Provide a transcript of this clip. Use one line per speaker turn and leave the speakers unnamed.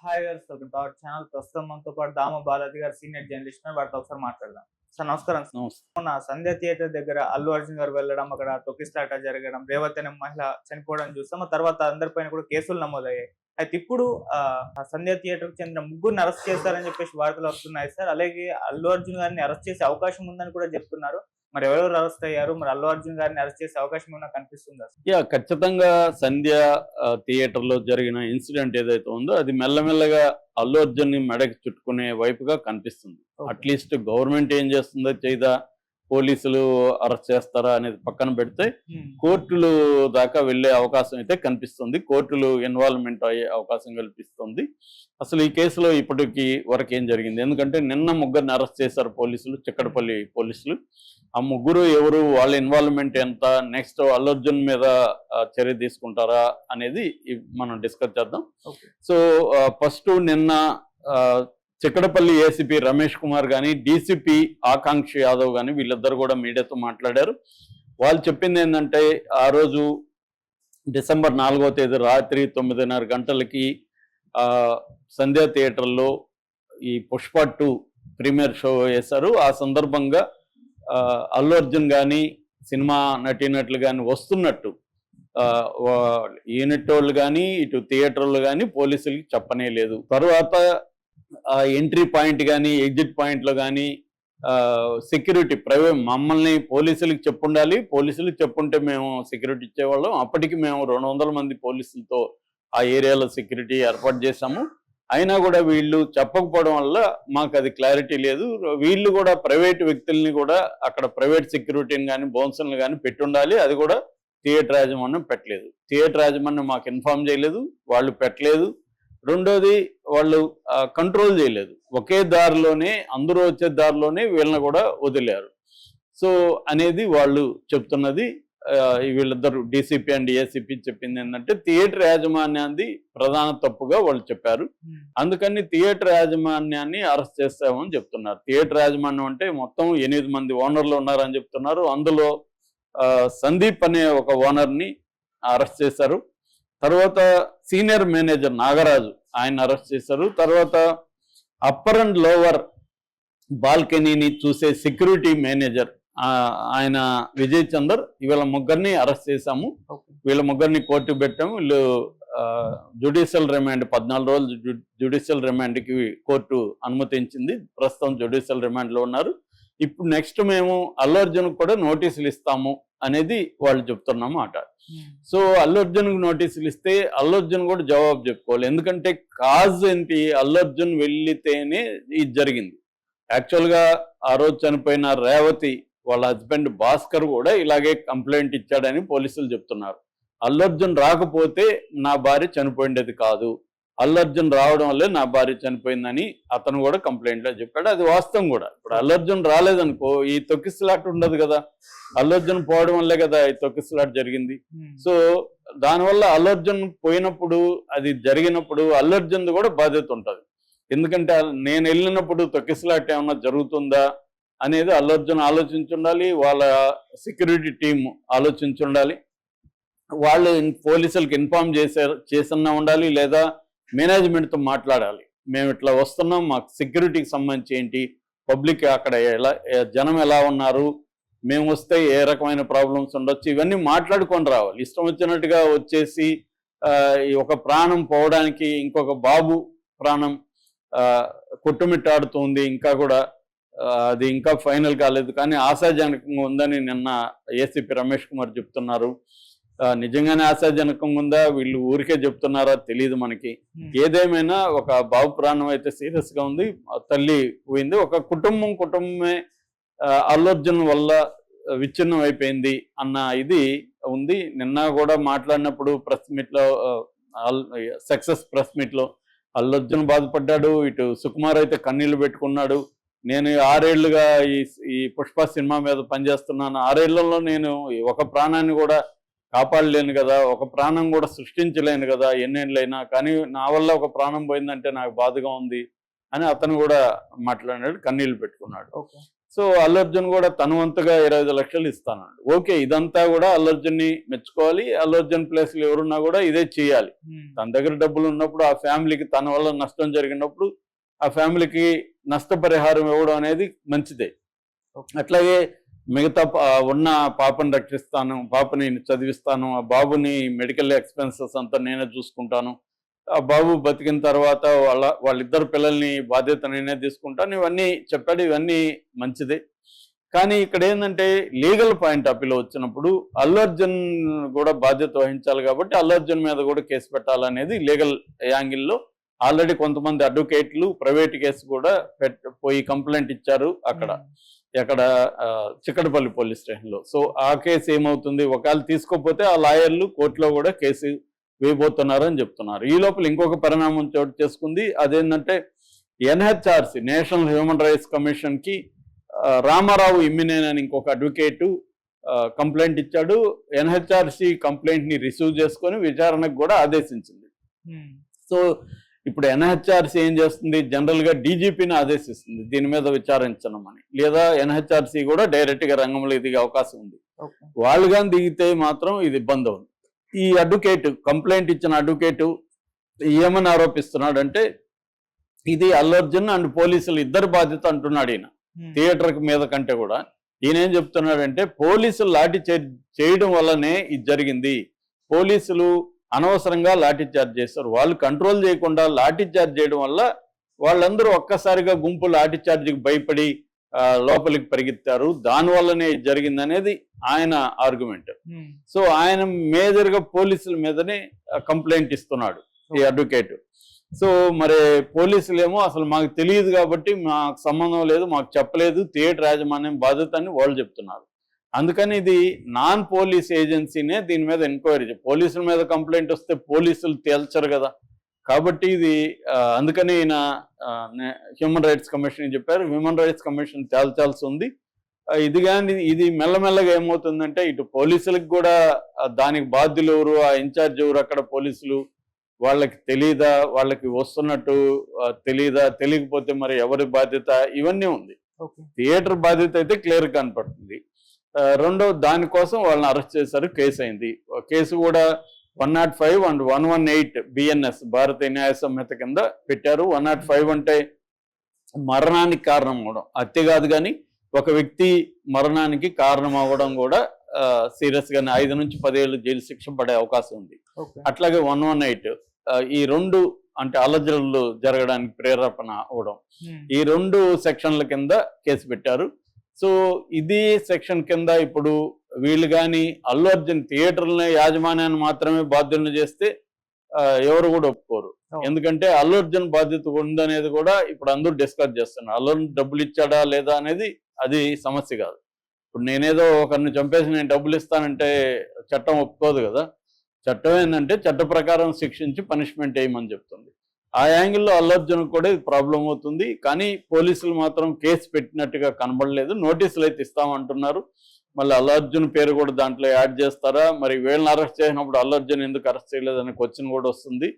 Hi గారు, welcome to our channel. ప్రస్తుతం మనతో పాటు దామ బాలాజీ గారు సీనియర్ జర్నలిస్ట్ వాటితో ఒకసారి మాట్లాడదాం. సార్ నమస్కారం. మొన్న సంధ్య థియేటర్ దగ్గర అల్లు అర్జున్ గారు వెళ్ళడం, అక్కడ తొక్కిసలాట జరగడం, రేవతి అనే మహిళ చనిపోవడం చూస్తాం. ఆ తర్వాత అందరిపైన కూడా కేసులు నమోదయ్యాయి. అయితే ఇప్పుడు సంధ్య థియేటర్ కు చెందిన ముగ్గురిని అరెస్ట్ చేస్తారని చెప్పేసి వార్తలు వస్తున్నాయి సార్. అలాగే అల్లు అర్జున్ గారిని అరెస్ట్ చేసే అవకాశం ఉందని కూడా చెప్తున్నారు. మరి ఎవరెవరు అరెస్ట్ అయ్యారు? మరి అల్లు అర్జున్ గారిని అరెస్ట్ చేసే అవకాశం ఏమైనా కనిపిస్తుందా?
ఖచ్చితంగా సంధ్య థియేటర్ లో జరిగిన ఇన్సిడెంట్ ఏదైతే ఉందో అది మెల్లమెల్లగా అల్లు అర్జున్ ని మెడకి చుట్టుకునే వైపుగా కనిపిస్తుంది. అట్లీస్ట్ గవర్నమెంట్ ఏం చేస్తుందో చేయదా, పోలీసులు అరెస్ట్ చేస్తారా అనేది పక్కన పెడితే కోర్టులు దాకా వెళ్లే అవకాశం అయితే కనిపిస్తుంది. కోర్టులు ఇన్వాల్వ్మెంట్ అయ్యే అవకాశం కల్పిస్తుంది. అసలు ఈ కేసులో ఇప్పటికి వరకు ఏం జరిగింది? ఎందుకంటే నిన్న ముగ్గురిని అరెస్ట్ చేశారు పోలీసులు, చిక్కడపల్లి పోలీసులు. ఆ ముగ్గురు ఎవరు, వాళ్ళ ఇన్వాల్వ్మెంట్ ఎంత, నెక్స్ట్ అల్లు అర్జున్ మీద చర్య తీసుకుంటారా అనేది మనం డిస్కస్ చేద్దాం. సో ఫస్ట్ నిన్న చిక్కడపల్లి ఏసీపీ రమేష్ కుమార్ కానీ, డీసీపీ ఆకాంక్ష యాదవ్ కానీ వీళ్ళిద్దరు కూడా మీడియాతో మాట్లాడారు. వాళ్ళు చెప్పింది ఏంటంటే, ఆ రోజు డిసెంబర్ 4వ తేదీ రాత్రి 9:30 గంటలకి సంధ్యా థియేటర్లో ఈ పుష్ప 2 ప్రీమియర్ షో వేశారు. ఆ సందర్భంగా అల్లు అర్జున్ కానీ, సినిమా నటీనటులు కానీ వస్తున్నట్టు యూనిట్ వాళ్ళు కానీ, ఇటు థియేటర్లు కానీ పోలీసులకి చెప్పనే లేదు. తర్వాత ఎంట్రీ పాయింట్ కానీ, ఎగ్జిట్ పాయింట్లో కానీ సెక్యూరిటీ ప్రైవేట్ మమ్మల్ని పోలీసులకి చెప్పుండాలి, పోలీసులకు చెప్పుంటే మేము సెక్యూరిటీ ఇచ్చేవాళ్ళం. అప్పటికి మేము 200 మంది పోలీసులతో ఆ ఏరియాలో సెక్యూరిటీ ఏర్పాటు చేశాము. అయినా కూడా వీళ్ళు చెప్పకపోవడం వల్ల మాకు అది క్లారిటీ లేదు. వీళ్ళు కూడా ప్రైవేట్ వ్యక్తుల్ని కూడా అక్కడ ప్రైవేట్ సెక్యూరిటీని కానీ, బౌన్సర్ని కానీ పెట్టుండాలి. అది కూడా థియేటర్ యాజమాన్యం పెట్టలేదు. థియేటర్ యాజమాన్యం మాకు ఇన్ఫార్మ్ చేయలేదు, వాళ్ళు పెట్టలేదు. రెండోది, వాళ్ళు కంట్రోల్ చేయలేదు. ఒకే దారిలోనే, అందరూ వచ్చే దారిలోనే వీళ్ళని కూడా వదిలేరు. సో అనేది వాళ్ళు చెప్తున్నది. వీళ్ళిద్దరు డీసీపీ అండ్ ఏసీపీ చెప్పింది ఏంటంటే, థియేటర్ యాజమాన్యాన్ని ప్రధాన తప్పుగా వాళ్ళు చెప్పారు. అందుకని థియేటర్ యాజమాన్యాన్ని అరెస్ట్ చేస్తామని చెప్తున్నారు. థియేటర్ యాజమాన్యం అంటే మొత్తం 8 మంది ఓనర్లు ఉన్నారని చెప్తున్నారు. అందులో సందీప్ అనే ఒక ఓనర్ని అరెస్ట్ చేశారు. తర్వాత సీనియర్ మేనేజర్ నాగరాజు, ఆయన అరెస్ట్ చేశారు. తర్వాత అప్పర్ అండ్ లోవర్ బాల్కనీని చూసే సెక్యూరిటీ మేనేజర్ ఆయన విజయ్ చందర్, వీళ్ళ ముగ్గురిని అరెస్ట్ చేశాము. వీళ్ళ ముగ్గురిని కోర్టుకు పెట్టాము. వీళ్ళు జ్యుడిషియల్ రిమాండ్ 14 రోజులు జ్యుడిషియల్ రిమాండ్కి కోర్టు అనుమతించింది. ప్రస్తుతం జ్యుడిషియల్ రిమాండ్లో ఉన్నారు. ఇప్పుడు నెక్స్ట్ మేము అల్లు అర్జున్కి కూడా నోటీసులు ఇస్తాము అనేది వాళ్ళు చెప్తున్నమాట. సో అల్లు అర్జున్కి నోటీసులు ఇస్తే అల్లు అర్జున్ కూడా జవాబు చెప్పుకోవాలి. ఎందుకంటే కాజ్ ఏంటి, అల్లు అర్జున్ వెళ్ళితేనే ఇది జరిగింది. యాక్చువల్గా ఆ రోజు చనిపోయిన రేవతి వాళ్ళ హస్బెండ్ భాస్కర్ కూడా ఇలాగే కంప్లైంట్ ఇచ్చాడని పోలీసులు చెప్తున్నారు. అల్లు అర్జున్ రాకపోతే నా భార్య చనిపోయిండేది కాదు, అల్లు అర్జున్ రావడం వల్లే నా భార్య చనిపోయిందని అతను కూడా కంప్లైంట్లో చెప్పాడు. అది వాస్తవం కూడా. ఇప్పుడు అల్లు అర్జున్ రాలేదనుకో ఈ తొక్కిసలాట ఉండదు కదా. అల్లు అర్జున్ పోవడం వల్లే కదా ఈ తొక్కిసలాట జరిగింది. సో దానివల్ల అల్లు అర్జున్ పోయినప్పుడు, అది జరిగినప్పుడు అల్లు అర్జున్ కూడా బాధ్యత ఉంటుంది. ఎందుకంటే నేను వెళ్ళినప్పుడు తొక్కిసలాట ఏమన్నా జరుగుతుందా అనేది అల్లు అర్జున్ ఆలోచించుండాలి, వాళ్ళ సెక్యూరిటీ టీం ఆలోచించుండాలి, వాళ్ళు పోలీసులకు ఇన్ఫార్మ్ చేసన్నా ఉండాలి, లేదా మేనేజ్మెంట్తో మాట్లాడాలి. మేము ఇట్లా వస్తున్నాం, మాకు సెక్యూరిటీకి సంబంధించి ఏంటి, పబ్లిక్ అక్కడ జనం ఎలా ఉన్నారు, మేము వస్తే ఏ రకమైన ప్రాబ్లమ్స్ ఉండొచ్చు, ఇవన్నీ మాట్లాడుకొని రావాలి. ఇష్టం వచ్చినట్టుగా వచ్చేసి ఒక ప్రాణం పోవడానికి ఇంకొక బాబు ప్రాణం కొట్టుమిట్టాడుతుంది, ఇంకా కూడా అది ఇంకా ఫైనల్ కాలేదు, కానీ ఆశాజనకంగా ఉందని నిన్న ఏసీపీ రమేష్ కుమార్ చెప్తున్నారు. నిజంగానే ఆశాజనకంగా ఉందా, వీళ్ళు ఊరికే చెప్తున్నారా తెలియదు మనకి. ఏదేమైనా ఒక బాబు ప్రాణం అయితే సీరియస్ గా ఉంది, తల్లి పోయింది. ఒక కుటుంబమే అల్లు అర్జున్ వల్ల విచ్ఛిన్నం అయిపోయింది అన్న ఇది ఉంది. నిన్న కూడా మాట్లాడినప్పుడు ప్రెస్ మీట్ లో, సక్సెస్ ప్రెస్ మీట్ లో అల్లు అర్జున్ బాధపడ్డాడు, ఇటు సుకుమార్ అయితే కన్నీళ్లు పెట్టుకున్నాడు. నేను 6 ఏళ్లుగా ఈ పుష్ప సినిమా మీద పనిచేస్తున్నాను, 6 ఏళ్లలో నేను ఒక ప్రాణాన్ని కూడా కాపాడలేను కదా, ఒక ప్రాణం కూడా సృష్టించలేను కదా ఎన్నేళ్ళైనా, కానీ నా వల్ల ఒక ప్రాణం పోయిందంటే నాకు బాధగా ఉంది అని అతను కూడా మాట్లాడాడు, కన్నీళ్లు పెట్టుకున్నాడు. సో అల్లు అర్జున్ కూడా తన వంతుగా 25 లక్షలు ఇస్తానండి. ఓకే, ఇదంతా కూడా అల్లు అర్జున్ని మెచ్చుకోవాలి. అల్లు అర్జున్ ప్లేస్లో ఎవరున్నా కూడా ఇదే చేయాలి. తన దగ్గర డబ్బులు ఉన్నప్పుడు ఆ ఫ్యామిలీకి తన వల్ల నష్టం జరిగినప్పుడు ఆ ఫ్యామిలీకి నష్టపరిహారం ఇవ్వడం అనేది మంచిదే. అట్లాగే మిగతా ఉన్న పాపని రక్షిస్తాను, పాపని చదివిస్తాను, ఆ బాబుని మెడికల్ ఎక్స్పెన్సెస్ అంతా నేనే చూసుకుంటాను, ఆ బాబు బతికిన తర్వాత వాళ్ళిద్దరు పిల్లల్ని బాధ్యత నేనే తీసుకుంటాను, ఇవన్నీ చెప్పాడు. ఇవన్నీ మంచిదే. కానీ ఇక్కడ ఏంటంటే లీగల్ పాయింట్ ఆఫ్ వ్యూలో వచ్చినప్పుడు అల్లు అర్జున్ కూడా బాధ్యత వహించాలి కాబట్టి అల్లు అర్జున్ మీద కూడా కేసు పెట్టాలనేది లీగల్ యాంగిల్లో. ఆల్రెడీ కొంతమంది అడ్వకేట్లు ప్రైవేట్ కేసు కూడా పోయి కంప్లైంట్ ఇచ్చారు ఎక్కడ చిక్కడపల్లి పోలీస్ స్టేషన్లో. సో ఆ కేసు ఏమవుతుంది, ఒకవేళ తీసుకోకపోతే ఆ లాయర్లు కోర్టులో కూడా కేసు వేయబోతున్నారని చెప్తున్నారు. ఈ లోపల ఇంకొక పరిణామం చోటు చేసుకుంది. అదేంటంటే ఎన్హెచ్ఆర్సి నేషనల్ హ్యూమన్ రైట్స్ కమిషన్కి రామారావు ఇమ్మినేని అని ఇంకొక అడ్వకేటు కంప్లైంట్ ఇచ్చాడు. ఎన్హెచ్ఆర్సి కంప్లైంట్ని రిసీవ్ చేసుకొని విచారణకు కూడా ఆదేశించింది. సో ఇప్పుడు ఎన్హెచ్ఆర్సీ ఏం చేస్తుంది, జనరల్గా డీజీపీని ఆదేశిస్తుంది దీని మీద విచారించనమని, లేదా ఎన్హెచ్ఆర్సీ కూడా డైరెక్ట్గా రంగంలో దిగే అవకాశం ఉంది. వాళ్ళు కానీ దిగితే మాత్రం ఇది ఇబ్బంది ఉంది. ఈ అడ్వకేట్ కంప్లైంట్ ఇచ్చిన అడ్వకేటు ఏమని ఆరోపిస్తున్నాడంటే ఇది అల్లు అర్జున్ అండ్ పోలీసులు ఇద్దరు బాధ్యత అంటున్నాడు ఈయన. థియేటర్ మీద కంటే కూడా ఈయన ఏం చెప్తున్నాడంటే పోలీసులు లాఠీ చేయడం వల్లనే ఇది జరిగింది. పోలీసులు అనవసరంగా లాఠీ చార్జ్ చేస్తారు. వాళ్ళు కంట్రోల్ చేయకుండా లాఠీ చార్జ్ చేయడం వల్ల వాళ్ళందరూ ఒక్కసారిగా గుంపు లాఠీ చార్జ్కి భయపడి లోపలికి పరిగెత్తారు, దానివల్లనే జరిగింది అనేది ఆయన ఆర్గ్యుమెంట్. సో ఆయన మేజర్గా పోలీసుల మీదనే కంప్లైంట్ ఇస్తున్నాడు ఈ అడ్వకేట్. సో మరి పోలీసులేమో అసలు మాకు తెలియదు కాబట్టి మాకు సంబంధం లేదు, మాకు చెప్పలేదు, థియేటర్ యాజమాన్యం బాధ్యత అని వాళ్ళు చెప్తున్నారు. అందుకని ఇది నాన్ పోలీస్ ఏజెన్సీనే దీని మీద ఎంక్వైరీ. పోలీసుల మీద కంప్లైంట్ వస్తే పోలీసులు తేల్చరు కదా, కాబట్టి ఇది అందుకని ఈయన హ్యూమన్ రైట్స్ కమిషన్ చెప్పారు. హ్యూమన్ రైట్స్ కమిషన్ తేల్చాల్సి ఉంది. ఇది కానీ ఇది మెల్లమెల్లగా ఏమవుతుందంటే ఇటు పోలీసులకు కూడా దానికి బాధ్యులు ఎవరు, ఆ ఇన్ఛార్జ్ ఎవరు, అక్కడ పోలీసులు వాళ్ళకి తెలీదా, వాళ్ళకి వస్తున్నట్టు తెలీదా, తెలియకపోతే మరి ఎవరి బాధ్యత, ఇవన్నీ ఉంది. థియేటర్ బాధ్యత అయితే క్లియర్ కనపడుతుంది. రెండో దానికోసం వాళ్ళని అరెస్ట్ చేశారు, కేసు అయింది. కేసు కూడా 105 అండ్ 118 బిఎన్ఎస్ భారతీయ న్యాయ సంహిత కింద పెట్టారు. 105 అంటే మరణానికి కారణం అవడం, హత్య కాదు కానీ ఒక వ్యక్తి మరణానికి కారణం అవ్వడం కూడా సీరియస్ గానే 5 నుంచి 10 ఏళ్ళు జైలు శిక్ష పడే అవకాశం ఉంది. అట్లాగే 118 ఈ రెండు అంటే అల్లజడులు జరగడానికి ప్రేరేపణ అవడం, ఈ రెండు సెక్షన్ల కింద కేసు పెట్టారు. సో ఇది సెక్షన్ కింద ఇప్పుడు వీళ్ళు కానీ అల్లు అర్జున్ థియేటర్లని యాజమాన్యాన్ని మాత్రమే బాధ్యులను చేస్తే ఎవరు కూడా ఒప్పుకోరు. ఎందుకంటే అల్లు అర్జున్ బాధ్యత ఉందనేది కూడా ఇప్పుడు అందరూ డిస్కస్ చేస్తున్నారు. అల్లు అర్జున్ డబ్బులు ఇచ్చాడా లేదా అనేది అది సమస్య కాదు. ఇప్పుడు నేనేదో ఒకరిని చంపేసి నేను డబ్బులు ఇస్తానంటే చట్టం ఒప్పుకోదు కదా. చట్టం ఏంటంటే చట్ట ప్రకారం శిక్షించి పనిష్మెంట్ వేయమని చెప్తుంది. ఆ యాంగిల్లో అల్లు అర్జున్ కూడా ఇది ప్రాబ్లం అవుతుంది. కానీ పోలీసులు మాత్రం కేసు పెట్టినట్టుగా కనబడలేదు. నోటీసులు అయితే ఇస్తామంటున్నారు. మళ్ళీ అల్లు అర్జున్ పేరు కూడా దాంట్లో యాడ్ చేస్తారా, మరి వీళ్ళని అరెస్ట్ చేసినప్పుడు అల్లు అర్జున్ ఎందుకు అరెస్ట్ చేయలేదని క్వశ్చన్ కూడా వస్తుంది.